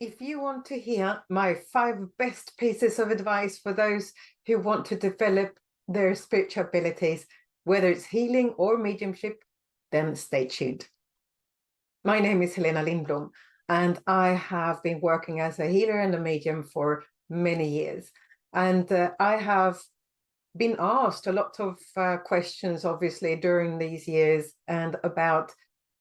If you want to hear my 5 best pieces of advice for those who want to develop their spiritual abilities, whether it's healing or mediumship, then stay tuned. My name is Helena Lindblom, and I have been working as a healer and a medium for many years. And I have been asked a lot of questions, obviously, during these years, and about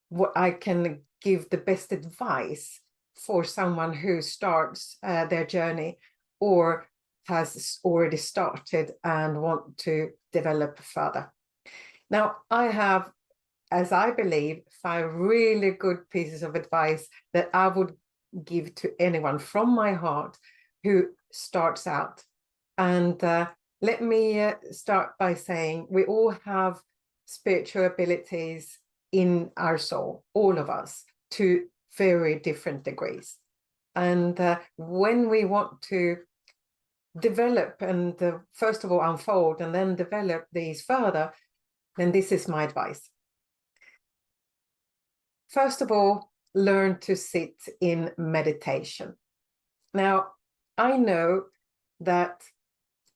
what I can give the best advice for someone who starts their journey or has already started and want to develop further. Now, I have, as I believe, 5 really good pieces of advice that I would give to anyone from my heart who starts out. And let me start by saying we all have spiritual abilities in our soul, all of us, to very different degrees. And when we want to develop and first of all unfold and then develop these further, then this is my advice. First of all, learn to sit in meditation. Now, I know that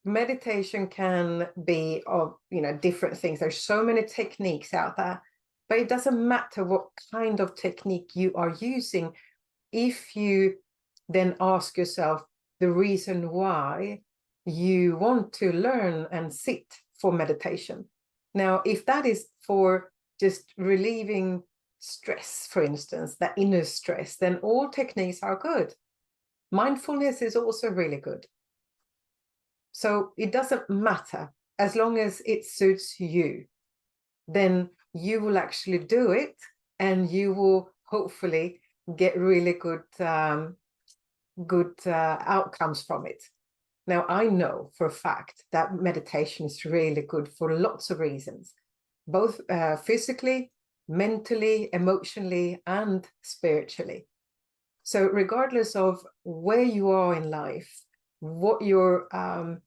meditation can be of different things. There's so many techniques out there, but it doesn't matter what kind of technique you are using if you then ask yourself the reason why you want to learn and sit for meditation. Now, if that is for just relieving stress, for instance, that inner stress, then all techniques are good. Mindfulness is also really good. So it doesn't matter, as long as it suits you, then you will actually do it, and you will hopefully get really good outcomes from it. Now, I know for a fact that meditation is really good for lots of reasons, both physically, mentally, emotionally, and spiritually. So regardless of where you are in life, what your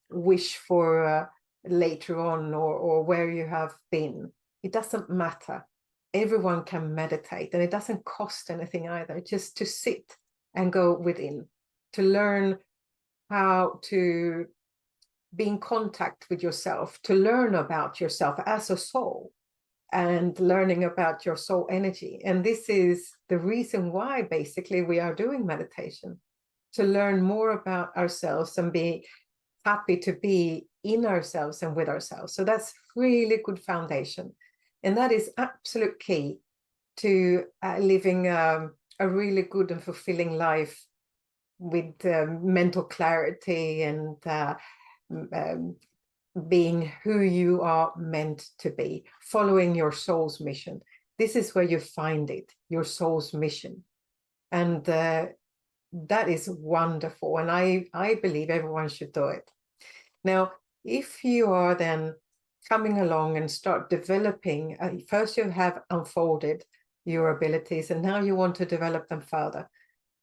wish for later on, or where you have been, it doesn't matter. Everyone can meditate, and it doesn't cost anything either, just to sit and go within, to learn how to be in contact with yourself, to learn about yourself as a soul, and learning about your soul energy. And this is the reason why basically we are doing meditation, to learn more about ourselves and be happy to be in ourselves and with ourselves. So that's really good foundation. And that is absolute key to living a really good and fulfilling life with mental clarity and being who you are meant to be, following your soul's mission. This is where you find it, your soul's mission. And that is wonderful. And I believe everyone should do it. Now, if you are then coming along and start developing, first you have unfolded your abilities, and now you want to develop them further.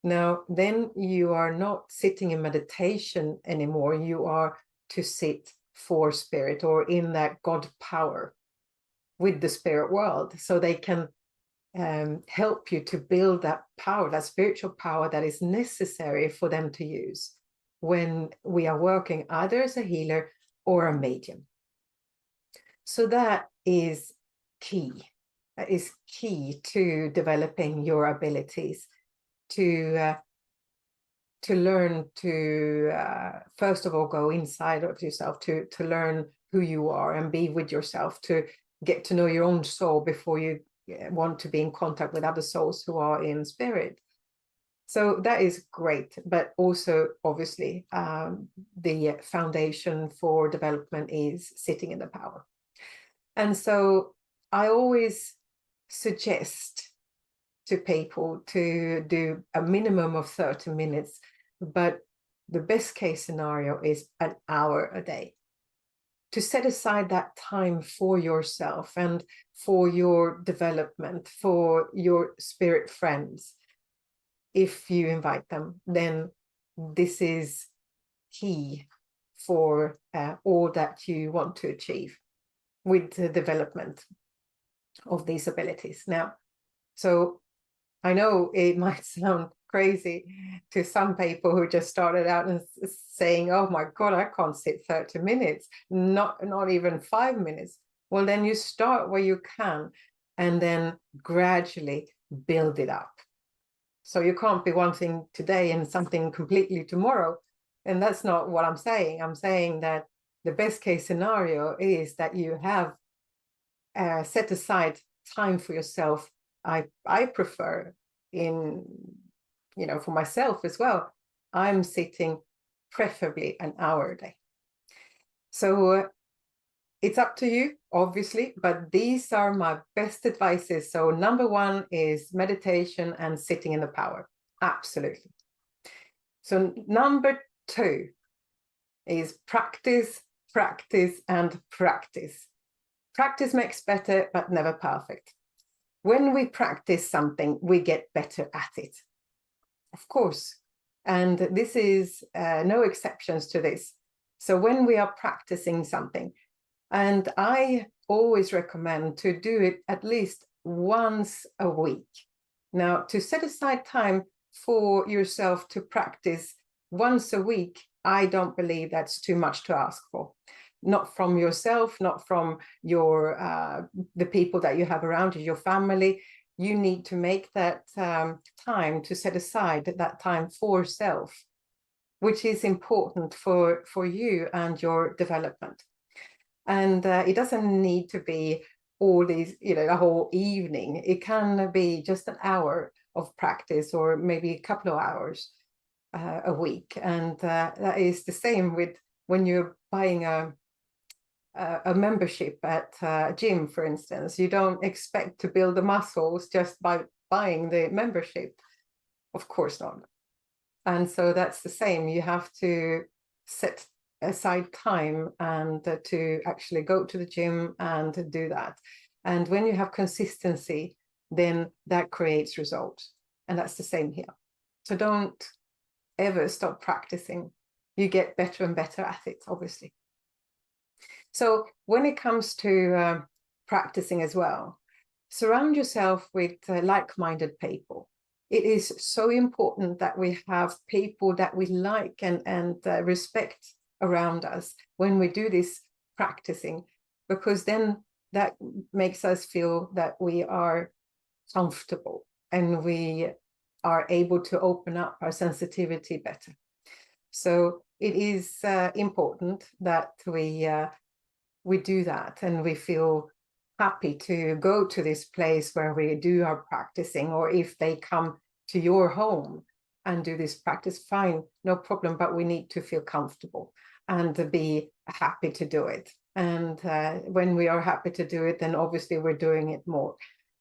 Now, then you are not sitting in meditation anymore. You are to sit for spirit, or in that God power with the spirit world, so they can help you to build that power, that spiritual power that is necessary for them to use when we are working either as a healer or a medium. So that is key. That is key to developing your abilities, to learn to first of all go inside of yourself, to learn who you are and be with yourself, to get to know your own soul before you want to be in contact with other souls who are in spirit. So that is great, but also obviously the foundation for development is sitting in the power. And so I always suggest to people to do a minimum of 30 minutes, but the best case scenario is an hour a day, to set aside that time for yourself and for your development, for your spirit friends. If you invite them, then this is key for all that you want to achieve with the development of these abilities. Now, so I know it might sound crazy to some people who just started out and saying, oh my God, I can't sit 30 minutes, not even 5 minutes. Well, then you start where you can and then gradually build it up. So you can't be one thing today and something completely tomorrow. And that's not what I'm saying. I'm saying that the best case scenario is that you have set aside time for yourself. I prefer for myself as well, I'm sitting preferably an hour a day. So it's up to you, obviously, but these are my best advices. So number one is meditation and sitting in the power. Absolutely. So number two is practice, practice, and practice. Practice makes better, but never perfect. When we practice something, we get better at it, of course. And this is no exceptions to this. So when we are practicing something, and I always recommend to do it at least once a week. Now, to set aside time for yourself to practice once a week, I don't believe that's too much to ask for. Not from yourself, not from your the people that you have around you, your family. You need to make that time to set aside that time for self, which is important for you and your development. And it doesn't need to be all these, a whole evening. It can be just an hour of practice or maybe a couple of hours a week. And that is the same with when you're buying a membership at a gym, for instance. You don't expect to build the muscles just by buying the membership. Of course not. And so that's the same. You have to set aside time and to actually go to the gym and do that. And when you have consistency, then that creates results. And that's the same here. So don't ever stop practicing. You get better and better at it, obviously. So when it comes to practicing as well, surround yourself with like-minded people. It is so important that we have people that we like and respect around us when we do this practicing, because then that makes us feel that we are comfortable and we are able to open up our sensitivity better. So it is important that we do that and we feel happy to go to this place where we do our practicing, or if they come to your home and do this practice, fine, no problem, but we need to feel comfortable and to be happy to do it. And when we are happy to do it, then obviously we're doing it more.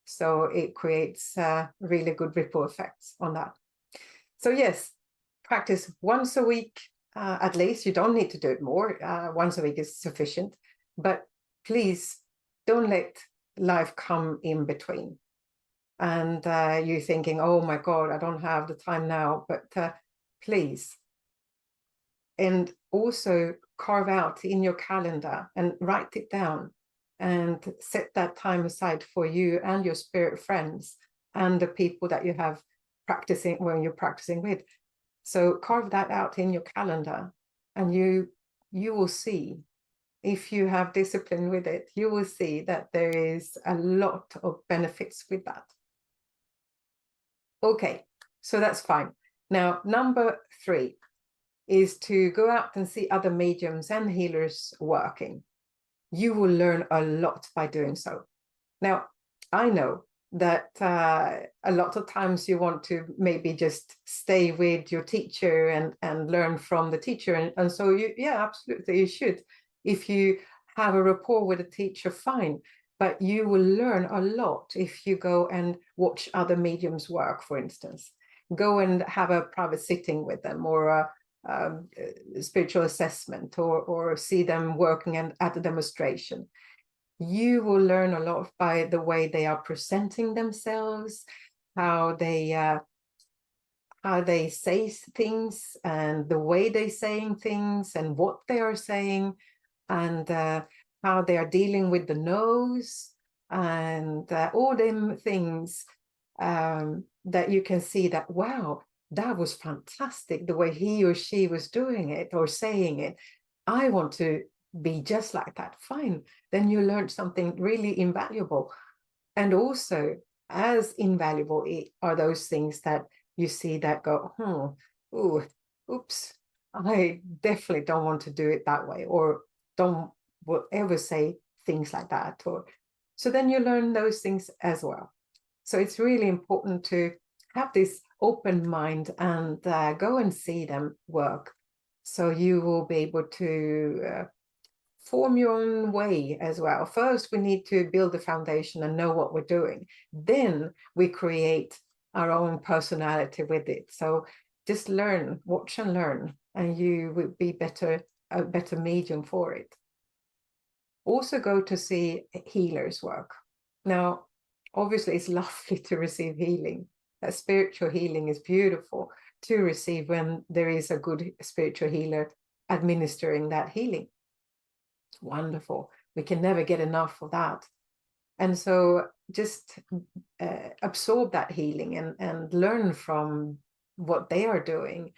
So it creates really good ripple effects on that. So yes, practice once a week, at least. You don't need to do it more. Once a week is sufficient. But please don't let life come in between. And you're thinking, oh my God, I don't have the time now. But please. And also carve out in your calendar and write it down and set that time aside for you and your spirit friends and the people that you have practicing when you're practicing with. So carve that out in your calendar, and you will see, if you have discipline with it, you will see that there is a lot of benefits with that. Okay, so that's fine. Now, number 3 is to go out and see other mediums and healers working. You will learn a lot by doing so. Now, I know that a lot of times you want to maybe just stay with your teacher and learn from the teacher. And so, yeah, absolutely, you should. If you have a rapport with a teacher, fine. But you will learn a lot if you go and watch other mediums work, for instance. Go and have a private sitting with them, or a spiritual assessment, or see them working at a demonstration. You will learn a lot by the way they are presenting themselves, how they say things, and the way they're saying things, and what they are saying, and how they are dealing with the nose, and all them things that you can see that, wow, that was fantastic, the way he or she was doing it or saying it. I want to be just like that. Fine. Then you learned something really invaluable. And also, as invaluable are those things that you see that go, ooh, oops, I definitely don't want to do it that way, or don't will ever say things like that. Or so then you learn those things as well. So it's really important to have this open mind and go and see them work. So you will be able to form your own way as well. First, we need to build the foundation and know what we're doing. Then we create our own personality with it. So just learn, watch and learn, and you will be a better medium for it. Also go to see healers work. Now, obviously, it's lovely to receive healing. That spiritual healing is beautiful to receive when there is a good spiritual healer administering that healing. Wonderful. We can never get enough of that. And so just absorb that healing and learn from what they are doing.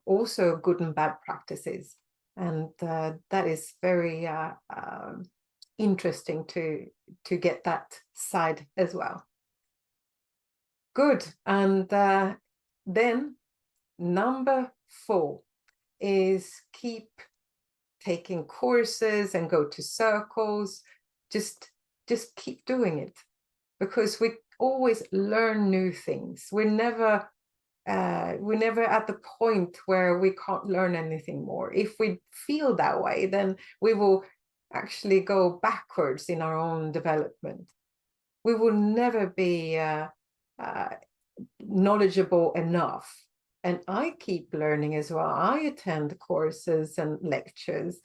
Also good and bad practices. And that is very interesting to get that side as well. Good. And then number 4 is keep taking courses and go to circles. Just keep doing it, because we always learn new things. We're never at the point where we can't learn anything more. If we feel that way, then we will actually go backwards in our own development. We will never be knowledgeable enough. And I keep learning as well. I attend courses and lectures,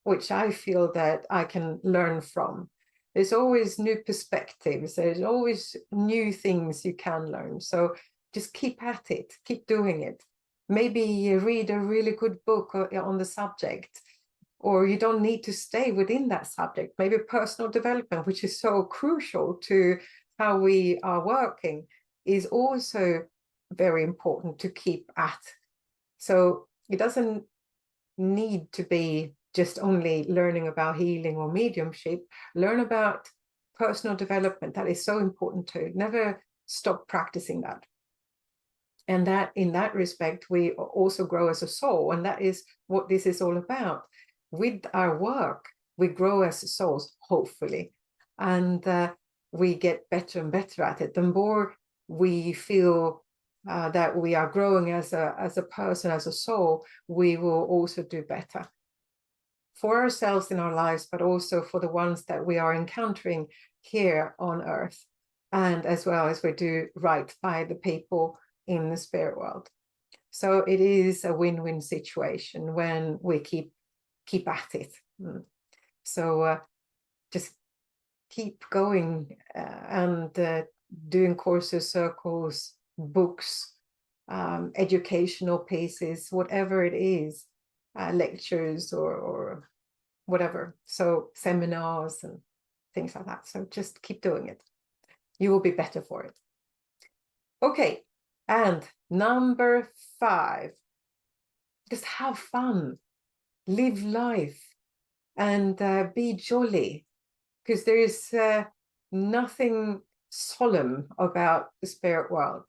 which I feel that I can learn from. There's always new perspectives. There's always new things you can learn. So just keep at it, keep doing it. Maybe you read a really good book on the subject, or you don't need to stay within that subject. Maybe personal development, which is so crucial to how we are working, is also very important to keep at. So it doesn't need to be just only learning about healing or mediumship. Learn about personal development. That is so important too. Never stop practicing that. And that in that respect, we also grow as a soul. And that is what this is all about. With our work, we grow as souls, hopefully. And we get better and better at it. The more we feel that we are growing as a person, as a soul, we will also do better for ourselves in our lives, but also for the ones that we are encountering here on earth, and as well as we do right by the people in the spirit world. So it is a win-win situation when we keep at it. So just keep going and doing courses, circles, books, educational pieces, whatever it is, lectures or whatever. So seminars and things like that. So just keep doing it. You will be better for it. Okay. And number 5, just have fun, live life, and be jolly, because there is nothing solemn about the spirit world.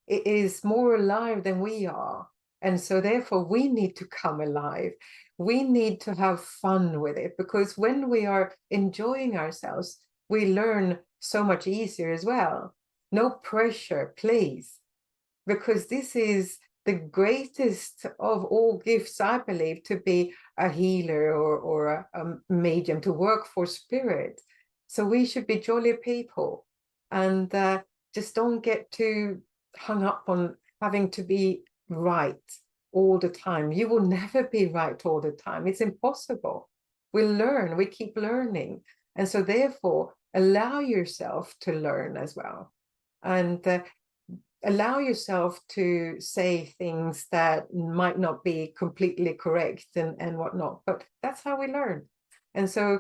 It is more alive than we are. And so therefore we need to come alive. We need to have fun with it, because when we are enjoying ourselves, we learn so much easier as well. No pressure, please, because this is the greatest of all gifts, I believe, to be a healer or a medium, to work for spirit. So we should be jolly people, and just don't get too hung up on having to be right all the time. You will never be right all the time. It's impossible. We learn, we keep learning. And so therefore, allow yourself to learn as well. And allow yourself to say things that might not be completely correct and whatnot, but that's how we learn. And so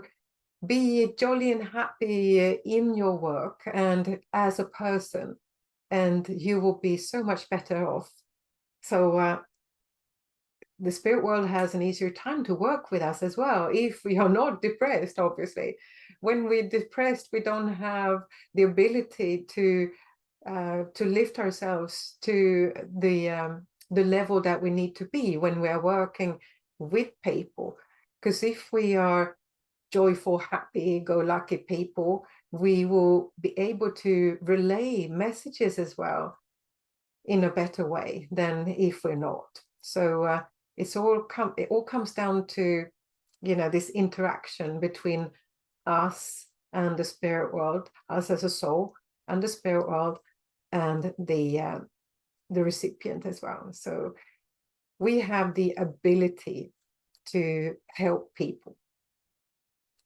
be jolly and happy in your work and as a person, and you will be so much better off So the spirit world has an easier time to work with us as well, if we are not depressed, obviously. When we're depressed, we don't have the ability to lift ourselves to the level that we need to be when we are working with people. Because if we are joyful, happy, go lucky people, we will be able to relay messages as well in a better way than if we're not. So it all comes down to, you know, this interaction between us and the spirit world, us as a soul, and the spirit world, and the recipient as well. So we have the ability to help people,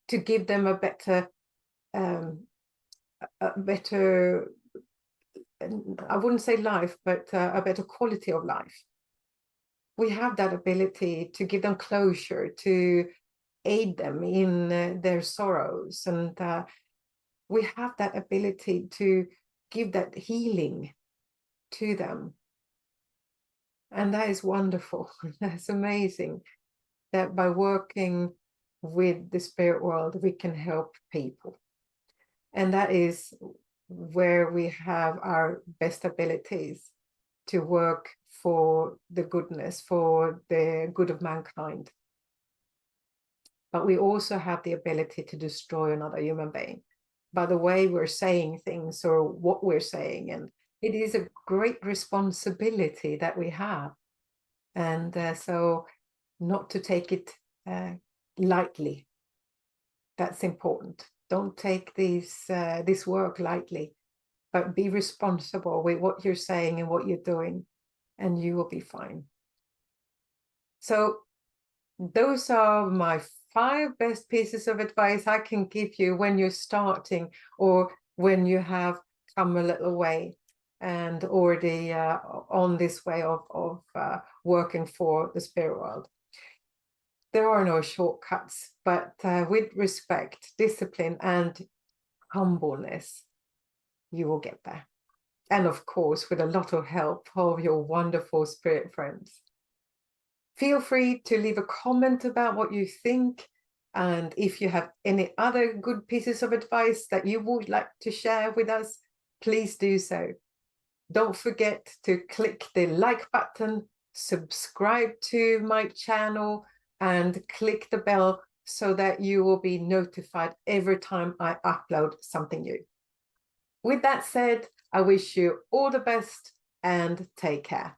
to give them a better, I wouldn't say life, but a better quality of life. We have that ability to give them closure, to aid them in their sorrows, and we have that ability to give that healing to them. And that is wonderful. That's amazing that by working with the spirit world, we can help people. And that is where we have our best abilities to work for the goodness, for the good of mankind. But we also have the ability to destroy another human being by the way we're saying things or what we're saying. And it is a great responsibility that we have. And so not to take it lightly. That's important. Don't take this work lightly, but be responsible with what you're saying and what you're doing, and you will be fine. So those are my 5 best pieces of advice I can give you when you're starting, or when you have come a little way and already on this way of working for the spirit world. There are no shortcuts, but with respect, discipline, and humbleness, you will get there. And of course, with a lot of help of your wonderful spirit friends. Feel free to leave a comment about what you think. And if you have any other good pieces of advice that you would like to share with us, please do so. Don't forget to click the like button, subscribe to my channel, and click the bell so that you will be notified every time I upload something new. With that said, I wish you all the best and take care.